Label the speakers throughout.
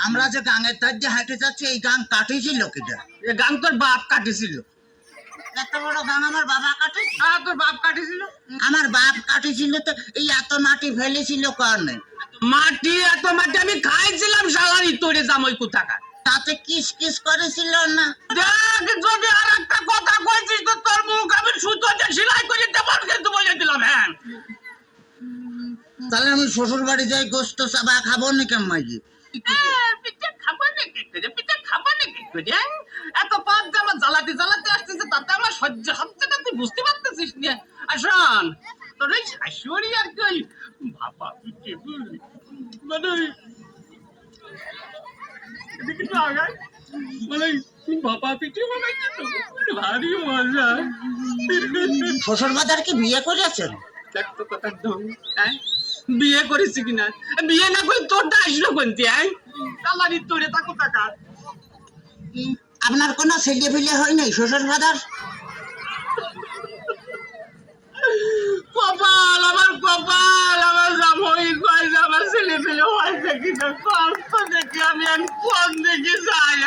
Speaker 1: আমরা যে গাঙের তার দিয়ে হাঁটে যাচ্ছি, এই গাং কাটিয়েছিল কিটা? এই গাং তোর বাপ কাটিয়েছিল। এত বড় গাং আমার বাবা কাটিয়েছিল? হ্যাঁ, তোর বাপ কাটিয়েছিল। আমার বাপ কাটিয়েছিল তো এই এত মাটি ফেলেছিল কারণে। মাটি এত মাটি আমি খাইছিলাম সালারি তোরে জামাই কোথাকার। তাতে কিস কিস করেছিল না? দেখ, যদি আর একটা কথা কইছিস তো তোর মুখ আমি সুতো দিয়ে সেলাই করে দেবো কিন্তু বলে দিলাম। হ্যাঁ, তাহলে আমি শ্বশুর বাড়ি যাই গোস্ত চাবা খাবো না কেমন? পিঠে খাবো নাকি পিঠে খাবো নাকি? এত পাপ যে আমার জ্বালাতে জ্বালাতে আসতেছে তাতে আমার সহ্য হচ্ছে না, তুই বুঝতে পারতেছিস না? আসন তোর ওই শাশুড়ি আর কি ওই ভাপা পিঠে মানে এদিকে তো আগায় মানে ভাপা পিঠে বানাইছে তো ভারী মজা। শ্বশুর বাজার কি বিয়ে করেছেন? দেখ তো কথার ঢং। হ্যাঁ, বিয়ে করেছি কিনা? বিয়ে না করে তোরটা আসলো কোনটি? কালারি তোরে তাকো টাকা। আপনার কোনো ছেলে ফেলে হয় নাই শ্বশুর বাজার? কপাল আমার, কপাল আমার জামাই কয় আমার ছেলে ফেলে হয় দেখি না। কষ্ট দেখি আমি কোন দিকে যাই?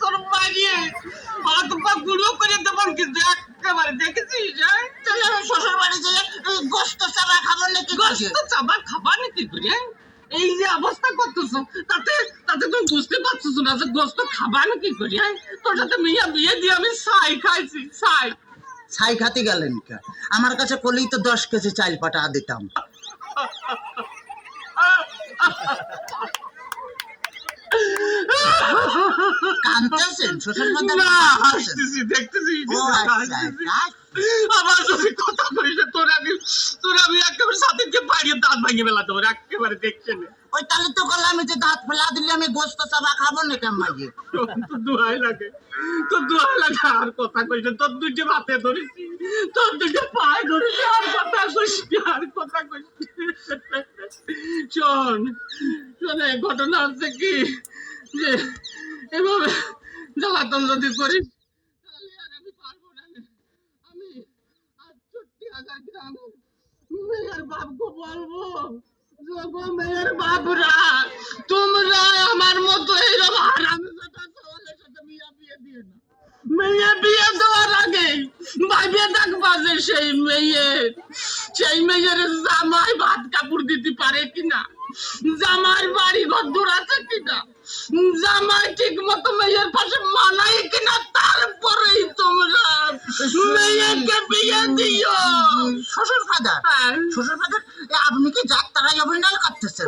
Speaker 1: তোর বাড়িয়ে হাত পা গুঁড়ো করে দেবো কিন্তু একেবারে দেখেছিস? তাহলে আমি শ্বশুর বাড়ি যেয়ে গোস্ত চাবা খাবো নাকি? গোস্ত চাবা খাবা নাকি করে? এই যে অবস্থা করতেছো তাতে তাতে তুমি বুঝতে পারছো না যে গোস্ত খাবা নাকি করে? তোর সাথে মেয়ে বিয়ে দিয়ে আমি ছাই খাইছি। ছাই খাতে গেলেন কে? আমার কাছে কলেই তো 10 কেজি চাল পাঠা দিতাম। কাঁদতেছেন শ্বশুর বাজার? না, হাসতেছি, দেখতেছি। আবার যদি কথা বলিস তোর আমি একেবারে সাথে বাইরে দাঁত ভাঙিয়ে ফেলা দেবো একেবারে দেখছেন। ওই তাহলে তো করলাম আমি যে দাঁত ফেলা দিলে আমি গোস্ত চাবা খাবো না কেমন? তোর দোহাই লাগে, তোর দোহাই লাগে। আর কথা কইস তোর দুইটা মাথায় ধরেছি, তোর দুইটা পায়ে ধরেছি। আর কথা কইস, আর কথা কইস। শোন শোনে, ঘটনা হচ্ছে কি যে এভাবে জ্বালাতন যদি করিস তাহলে আর আমি পারবো না। আমি 68,000 গ্রামের মেয়ের বাপকে বলবো, মেয়ের বাপরা তোমরা আমার মতো এইরকম হারামজাদা সওয়ালের সাথে মিয়া বিয়ে দিয়ে না। মেয়ে বিয়ে দেওয়ার আগে ভাইবে দেখবা যে সেই মেয়ের জামাই ভাত কাপড় দিতে পারে কিনা, জামাই বাড়ি ঘর দূর আছে কিনা, জামাই ঠিক মতো মেয়ের পাশে মানাই কিনা, তারপরেই তোমরা মেয়েকে বিয়ে দিও। শ্বশুর ফাদার, শ্বশুর ফাদার আপনি কি যাত্রায় অভিনয় করতেছেন?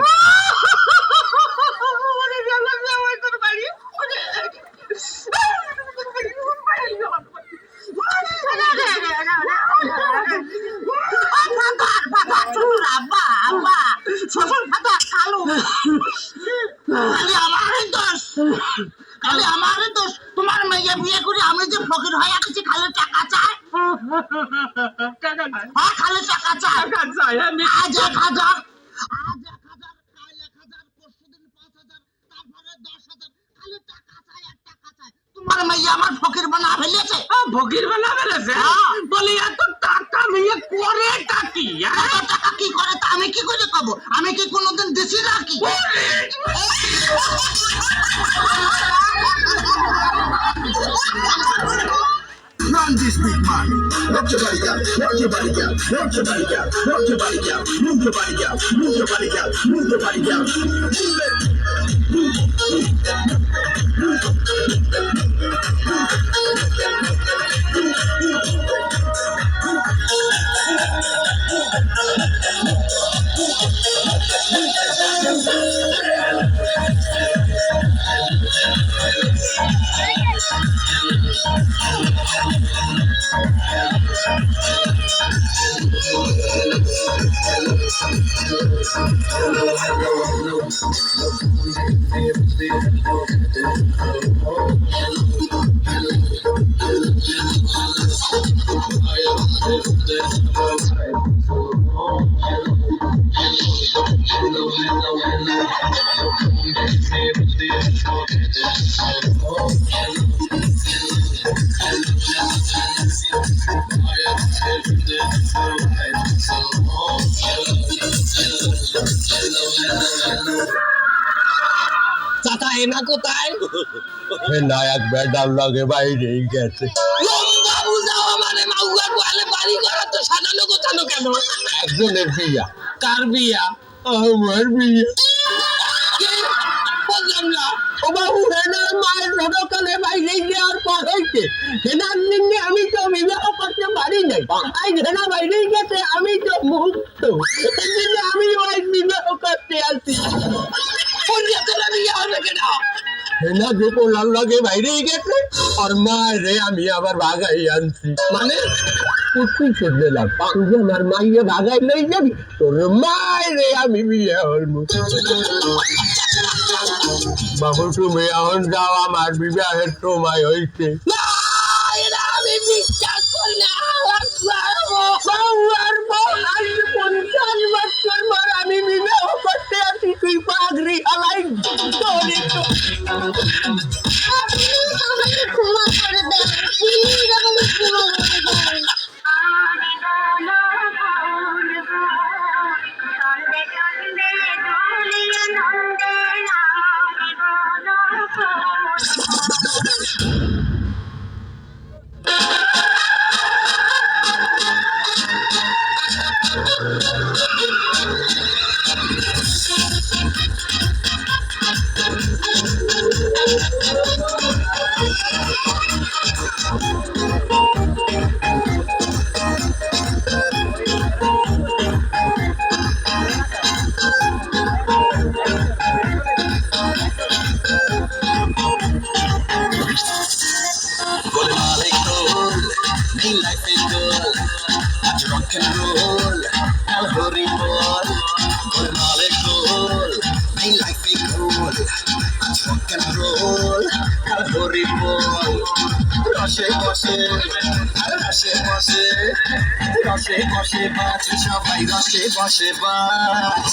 Speaker 1: আমারই দোষ, তোমার মেয়ে বিয়ে করে আমি যে ফকির হয়ে গেছি। খালি টাকা চায়, খালি টাকা চায়। আজ 1,000, আজ 1,000, কাল 1,000, পরশুদিন 5,000, তারপরে 10,000। খালি টাকা চায় আর টাকা চায়। তোমার মেয়ে আমার ফকির বানা ফেলেছে। ফকির বানা ফেলেছে? বলি এত টাকা মেয়ে করে কি? এত টাকা কি করে তা আমি কি করে পাবো? আমি কি কোনোদিন দিছি নাকি?
Speaker 2: Run this big man. Rock your body, girl. Rock your body, girl. Rock your body, girl. Rock your body, girl. Move your body, girl. Move your body, girl. Move your body, girl. Move it.
Speaker 3: So
Speaker 1: হেনা কোথায়?
Speaker 3: হেনা এক বেডার লগে বাইরেই গেছে।
Speaker 1: লম্বা বুঝাও মানে মাউয়া গোয়ালে বাড়ি করা তো সাজানো গোছানো কেন?
Speaker 3: একজনের বিয়া।
Speaker 1: কার বিয়া?
Speaker 3: আমার বিয়া।
Speaker 1: কে? বুঝলাম না।
Speaker 3: ও বাবু, হেনার মায়ের ছোটকালে বাইরেই যাওয়ার পর হইছে। হেনার দিনে আমি তো বিবাহ করতে পারি নাই। আজ হেনা বাইরেই গেছে, আমি তো মুক্ত। এদিকে আমি ওই বিবাহ করতে আসি।
Speaker 1: পুরিয়া তোলা বিয়া হবে কেনা?
Speaker 3: হেনা যে পোলার লগে বাইরেই গেছে, আর মায়ের রে আমি আবার ভাগাই আনছি।
Speaker 1: মানে
Speaker 3: কুত্তি দিলাম, তুই আমার মাইয়ে ভাগাই লই যাবি, তোর মায়ের রে আমি বিয়ে হলমু। বাবু, তুমি এখন যাও, আমার বিবাহের সময় হইছে।
Speaker 1: না, এটা আমি বিশ্বাস করি না।
Speaker 3: আমি বিবাহ করতে আসি, তুই পাগড়ি হালাই তোর একটু।
Speaker 4: আপনি আমাকে ক্ষমা করে দেন, প্লিজ আমাকে ক্ষমা করে দেন।
Speaker 2: Rock and roll, I'll hurry ball. Golmale goal, my life is cool. Rock and roll, I'll hurry ball. Roshe boshe, roshe boshe, roshe boshe bach, সবাই রসে বসে বাজ।